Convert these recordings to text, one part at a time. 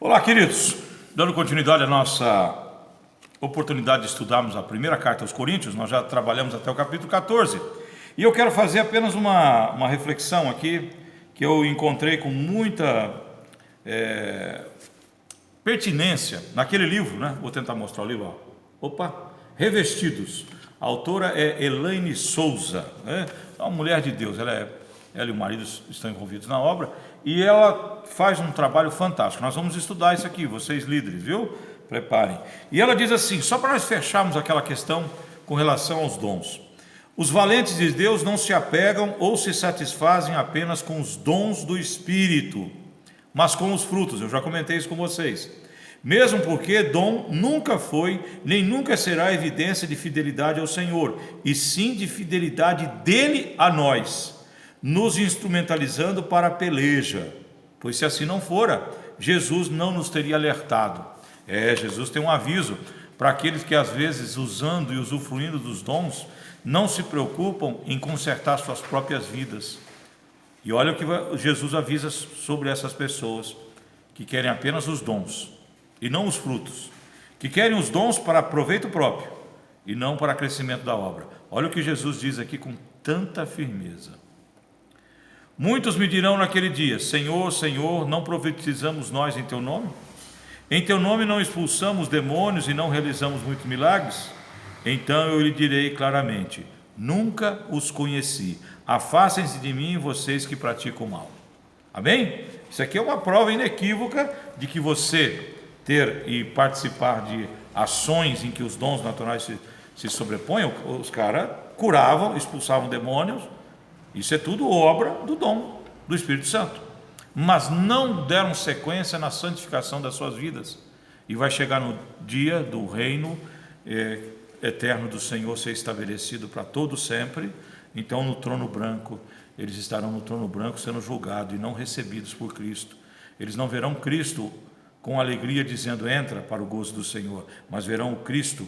Olá, queridos. Dando continuidade à nossa oportunidade de estudarmos a primeira carta aos Coríntios, nós já trabalhamos até o capítulo 14. E eu quero fazer apenas uma reflexão aqui, que eu encontrei com muita pertinência naquele livro, né? Vou tentar mostrar o livro. Opa! Revestidos. A autora é Elaine Souza, né? É uma mulher de Deus. Ela e o marido estão envolvidos na obra e ela faz um trabalho fantástico. Nós vamos estudar isso aqui, vocês líderes, viu? Preparem. E ela diz assim, só para nós fecharmos aquela questão com relação aos dons. Os valentes de Deus não se apegam ou se satisfazem apenas com os dons do Espírito, mas com os frutos. Eu já comentei isso com vocês. Mesmo porque dom nunca foi, nem nunca será evidência de fidelidade ao Senhor, e sim de fidelidade dele a nós, nos instrumentalizando para a peleja. Pois se assim não fora, Jesus não nos teria alertado. Jesus tem um aviso para aqueles que às vezes, usando e usufruindo dos dons, não se preocupam em consertar suas próprias vidas. E olha o que Jesus avisa sobre essas pessoas que querem apenas os dons e não os frutos, que querem os dons para proveito próprio e não para crescimento da obra. Olha o que Jesus diz aqui com tanta firmeza. Muitos me dirão naquele dia: Senhor, Senhor, não profetizamos nós em teu nome? Em teu nome não expulsamos demônios e não realizamos muitos milagres? Então eu lhe direi claramente: nunca os conheci. Afastem-se de mim, vocês que praticam o mal. Amém? Isso aqui é uma prova inequívoca de que você ter e participar de ações em que os dons naturais se sobrepõem, os caras curavam, expulsavam demônios. Isso é tudo obra do dom do Espírito Santo. Mas não deram sequência na santificação das suas vidas. E vai chegar no dia do reino eterno do Senhor ser estabelecido para todo sempre. Então no trono branco, eles estarão no trono branco sendo julgados e não recebidos por Cristo. Eles não verão Cristo com alegria dizendo: entra para o gozo do Senhor, mas verão o Cristo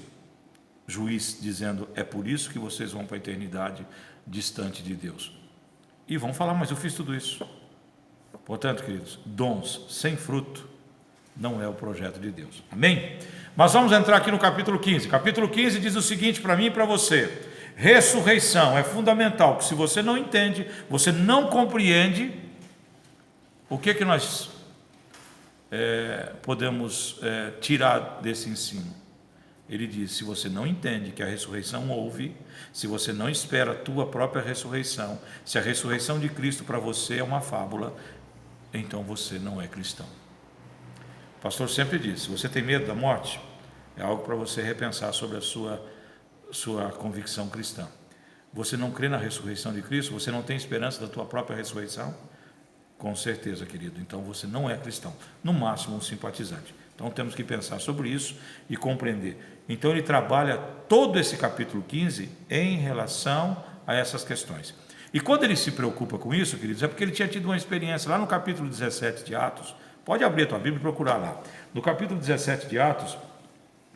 juiz dizendo: é por isso que vocês vão para a eternidade distante de Deus. E vão falar: mas eu fiz tudo isso. Portanto, queridos, dons sem fruto não é o projeto de Deus. Amém? Mas vamos entrar aqui no capítulo 15. Capítulo 15 diz o seguinte para mim e para você: ressurreição é fundamental, porque se você não entende, você não compreende, o que nós podemos tirar desse ensino? Ele diz: se você não entende que a ressurreição houve, se você não espera a tua própria ressurreição, se a ressurreição de Cristo para você é uma fábula, então você não é cristão. O pastor sempre diz: se você tem medo da morte, é algo para você repensar sobre a sua convicção cristã. Você não crê na ressurreição de Cristo? Você não tem esperança da tua própria ressurreição? Com certeza, querido, então você não é cristão, no máximo um simpatizante. Então temos que pensar sobre isso e compreender. Então ele trabalha todo esse capítulo 15 em relação a essas questões. E quando ele se preocupa com isso, queridos, é porque ele tinha tido uma experiência lá no capítulo 17 de Atos. Pode abrir a tua Bíblia e procurar lá. No capítulo 17 de Atos,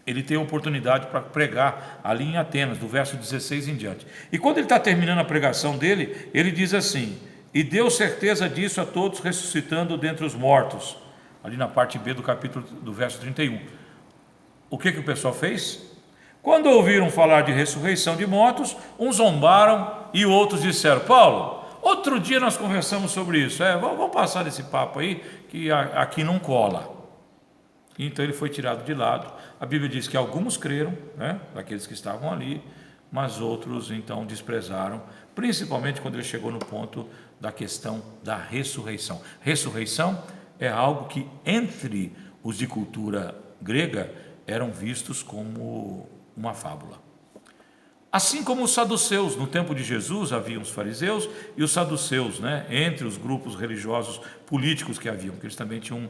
ele tem a oportunidade para pregar ali em Atenas, do verso 16 em diante. E quando ele está terminando a pregação dele, ele diz assim: e deu certeza disso a todos, ressuscitando dentre os mortos. Ali na parte B do capítulo, do verso 31. O que o pessoal fez? Quando ouviram falar de ressurreição de mortos, uns zombaram e outros disseram: Paulo, outro dia nós conversamos sobre isso. Vamos passar desse papo aí, que aqui não cola. Então ele foi tirado de lado. A Bíblia diz que alguns creram, né, daqueles que estavam ali, mas outros então desprezaram, principalmente quando ele chegou no ponto da questão da ressurreição. Ressurreição é algo que entre os de cultura grega eram vistos como uma fábula. Assim como os saduceus, no tempo de Jesus haviam os fariseus e os saduceus, né, entre os grupos religiosos políticos que haviam, porque eles também tinham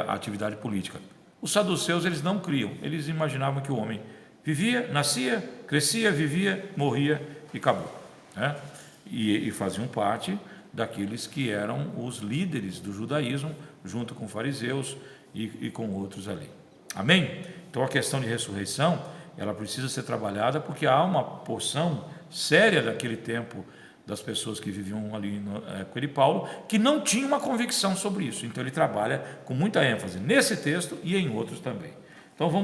atividade política. Os saduceus, eles não criam, eles imaginavam que o homem vivia, nascia, crescia, vivia, morria e acabou, né? E faziam parte daqueles que eram os líderes do judaísmo, junto com fariseus e com outros ali. Amém? Então a questão de ressurreição, ela precisa ser trabalhada porque há uma porção séria daquele tempo das pessoas que viviam ali na época de Paulo, que não tinham uma convicção sobre isso. Então ele trabalha com muita ênfase nesse texto e em outros também. Então vamos